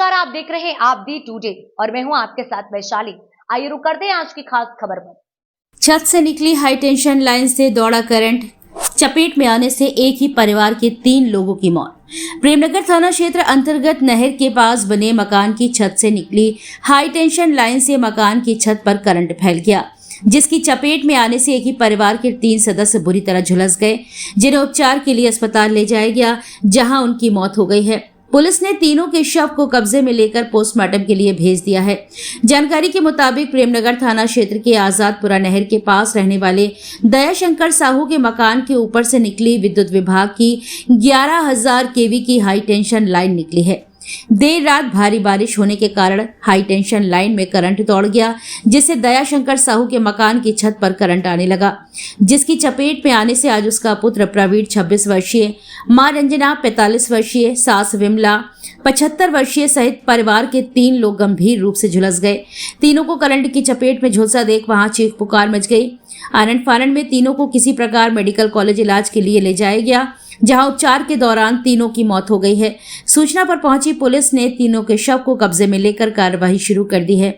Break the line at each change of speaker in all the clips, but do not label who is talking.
नमस्कार, आप देख रहे हैं आप दी टुडे और मैं हूं आपके साथ वैशाली। आइए रुक करते हैं आज की खास खबर पर।
छत से निकली हाई टेंशन लाइन से दौड़ा करंट, चपेट में आने से एक ही परिवार के 3 लोगों की मौत। प्रेमनगर थाना क्षेत्र अंतर्गत नहर के पास बने मकान की छत से निकली हाई टेंशन लाइन से मकान की छत पर करंट फैल गया, जिसकी चपेट में आने से एक ही परिवार के 3 सदस्य बुरी तरह झुलस गए, जिन्हें उपचार के लिए अस्पताल ले जाया गया, जहां उनकी मौत हो गई है। पुलिस ने तीनों के शव को कब्जे में लेकर पोस्टमार्टम के लिए भेज दिया है। जानकारी के मुताबिक प्रेमनगर थाना क्षेत्र के आजादपुरा नहर के पास रहने वाले दयाशंकर साहू के मकान के ऊपर से निकली विद्युत विभाग की 11,000 केवी की हाई टेंशन लाइन निकली है। देर रात भारी बारिश होने के कारण हाई टेंशन लाइन में करंट दौड़ गया, जिससे दयाशंकर साहू के मकान की छत पर करंट आने लगा, जिसकी चपेट में आने से आज उसका पुत्र प्रवीण 26 वर्षीय, मां रंजना 45 वर्षीय, सास विमला 75 वर्षीय सहित परिवार के 3 लोग गंभीर रूप से झुलस गए। तीनों को करंट की चपेट में झुलसा देख वहां चीख पुकार मच गई। आनंद फानंद में तीनों को किसी प्रकार मेडिकल कॉलेज इलाज के लिए ले जाया गया, जहां उपचार के दौरान तीनों की मौत हो गई है। सूचना पर पहुंची पुलिस ने तीनों के शव को कब्जे में लेकर कार्रवाई शुरू कर दी है।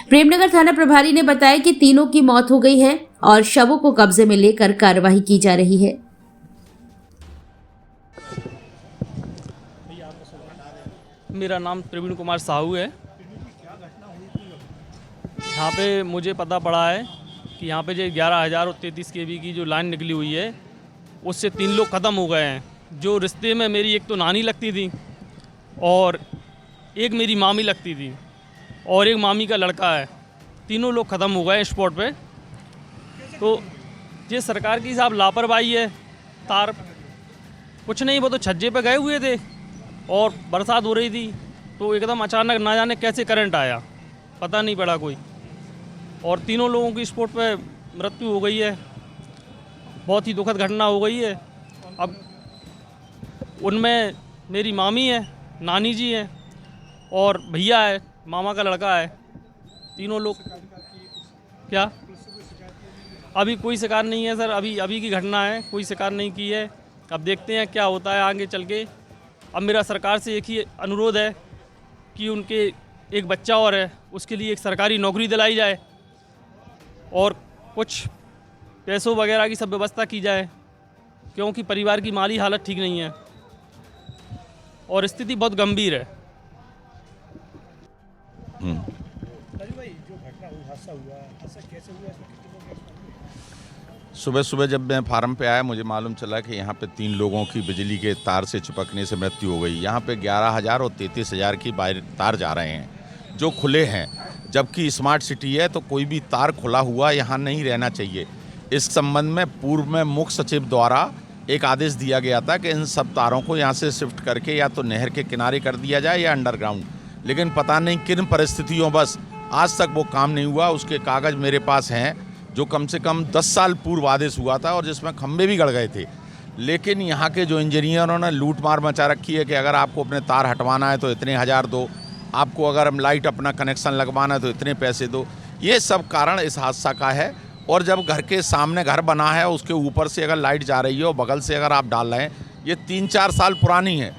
प्रेमनगर थाना प्रभारी ने बताया कि तीनों की मौत हो गई है और शवों को कब्जे में लेकर कार्रवाई की जा रही है।
मेरा नाम प्रवीण कुमार साहू है। यहाँ पे मुझे पता पड़ा है कि यहाँ पे जो 11,000 और 33 केवी की जो लाइन निकली हुई है, उससे 3 लोग ख़त्म हो गए हैं। जो रिश्ते में मेरी एक तो नानी लगती थी और एक मेरी मामी लगती थी और एक मामी का लड़का है। तीनों लोग ख़त्म हो गए स्पॉट पे। तो ये सरकार की साहब लापरवाही है। तार कुछ नहीं, वो तो छज्जे पे गए हुए थे और बरसात हो रही थी, तो एकदम अचानक ना जाने कैसे करंट आया, पता नहीं पड़ा कोई, और तीनों लोगों की स्पॉट पे मृत्यु हो गई है। बहुत ही दुखद घटना हो गई है। अब उनमें मेरी मामी है, नानी जी हैं और भैया है, मामा का लड़का है। तीनों लोग क्या अभी कोई शिकार नहीं है सर। अभी की घटना है, कोई शिकार नहीं की है। अब देखते हैं क्या होता है आगे चल के। अब मेरा सरकार से एक ही अनुरोध है कि उनके एक बच्चा और है, उसके लिए एक सरकारी नौकरी दिलाई जाए और कुछ पैसों वगैरह की सब व्यवस्था की जाए, क्योंकि परिवार की माली हालत ठीक नहीं है और स्थिति बहुत गंभीर है।
सुबह सुबह जब मैं फार्म पे आया, मुझे मालूम चला कि यहाँ पे 3 लोगों की बिजली के तार से चिपकने से मृत्यु हो गई। यहाँ पे 11,000 और 33,000 की तार जा रहे हैं जो खुले हैं, जबकि स्मार्ट सिटी है तो कोई भी तार खुला हुआ यहाँ नहीं रहना चाहिए। इस संबंध में पूर्व में मुख्य सचिव द्वारा एक आदेश दिया गया था कि इन सब तारों को यहाँ से शिफ्ट करके या तो नहर के किनारे कर दिया जाए या अंडरग्राउंड, लेकिन पता नहीं किन परिस्थितियों बस आज तक वो काम नहीं हुआ। उसके कागज़ मेरे पास हैं जो कम से कम 10 साल पूर्व आदेश हुआ था और जिसमें खंभे भी गड़ गए थे, लेकिन यहाँ के जो इंजीनियरों ने लूट मार मचा रखी है कि अगर आपको अपने तार हटवाना है तो इतने हज़ार दो, आपको अगर लाइट अपना कनेक्शन लगवाना है तो इतने पैसे दो। ये सब कारण इस हादसा का है। और जब घर के सामने घर बना है, उसके ऊपर से अगर लाइट जा रही है और बगल से अगर आप डाल रहे हैं, ये 3-4 साल पुरानी है।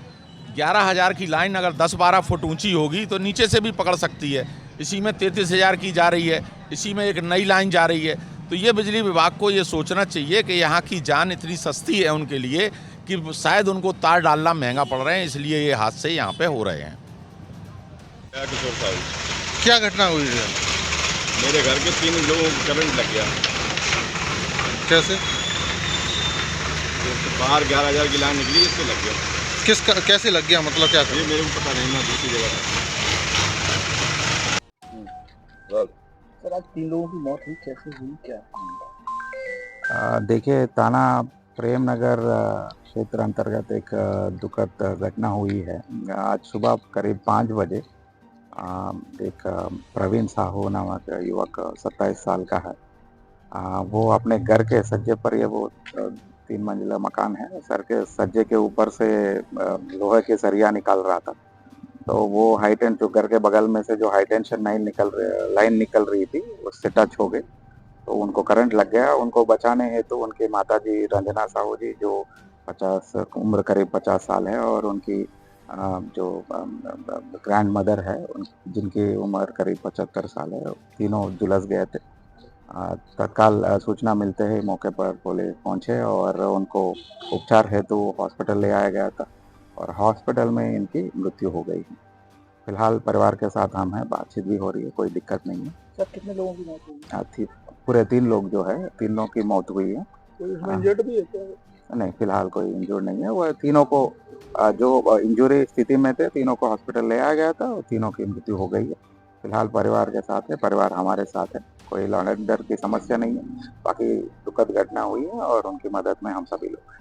11,000 की लाइन अगर 10-12 फुट ऊंची होगी तो नीचे से भी पकड़ सकती है। इसी में 33,000 की जा रही है, इसी में एक नई लाइन जा रही है। तो ये बिजली विभाग को ये सोचना चाहिए कि यहाँ की जान इतनी सस्ती है उनके लिए कि शायद उनको तार डालना महंगा पड़ रहे हैं, इसलिए ये हादसे यहाँ पे हो रहे हैं।
क्या घटना हुई है?
मेरे घर के 3 लोगों को करंट लग गया।
कैसे?
बाहर 11,000 की लाइन निकली, इससे लग गया।
कैसे लग गया, मतलब क्या?
ये मेरे को पता नहीं, मैं दूसरी जगह था।
सर, आज 3 लोगों की मौत हुई, कैसे हुई, क्या?
देखिए, थाना प्रेमनगर क्षेत्र अंतर्गत एक दुखद घटना हुई है। आज सुबह करीब 5 बजे एक प्रवीण साहू नामक युवक 27 साल का है। वो अपने घर के सज्जे पर, ये वो 3 मंजिला मकान है, सर के सज्जे के ऊपर से लोहे के सरिया निकाल रहा था। तो वो जो घर के बगल में से जो हाई टेंशन लाइन निकल रही थी, उससे टच हो गई तो उनको करंट लग गया। उनको बचाने हेतु उनकी माताजी रंजना साहू जी, जो 50 उम्र करीब 50 साल है, और उनकी जो ग्रैंड मदर है जिनकी उम्र करीब 75 साल है, तीनों झुलस गए थे। तत्काल सूचना मिलते ही मौके पर पुलिस पहुंचे और उनको उपचार हेतु हॉस्पिटल ले आया गया था और हॉस्पिटल में इनकी मृत्यु हो गई है। फिलहाल परिवार के साथ हम हैं, बातचीत भी हो रही है, कोई दिक्कत नहीं है।
सर कितने लोगों की मौत हुई?
पूरे 3 लोग जो है, 3 लोगों की मौत हुई है।
कोई इसमें इंजर्ड भी है क्या?
नहीं, फिलहाल कोई इंजर्ड नहीं है। वह तीनों को जो इंजरी स्थिति में थे, तीनों को हॉस्पिटल ले आया गया था और तीनों की मृत्यु हो गई है। फिलहाल परिवार के साथ है, परिवार हमारे साथ है, कोई लॉ एंड ऑर्डर की समस्या नहीं है। बाकी दुखद घटना हुई है और उनकी मदद में हम सभी लोग हैं।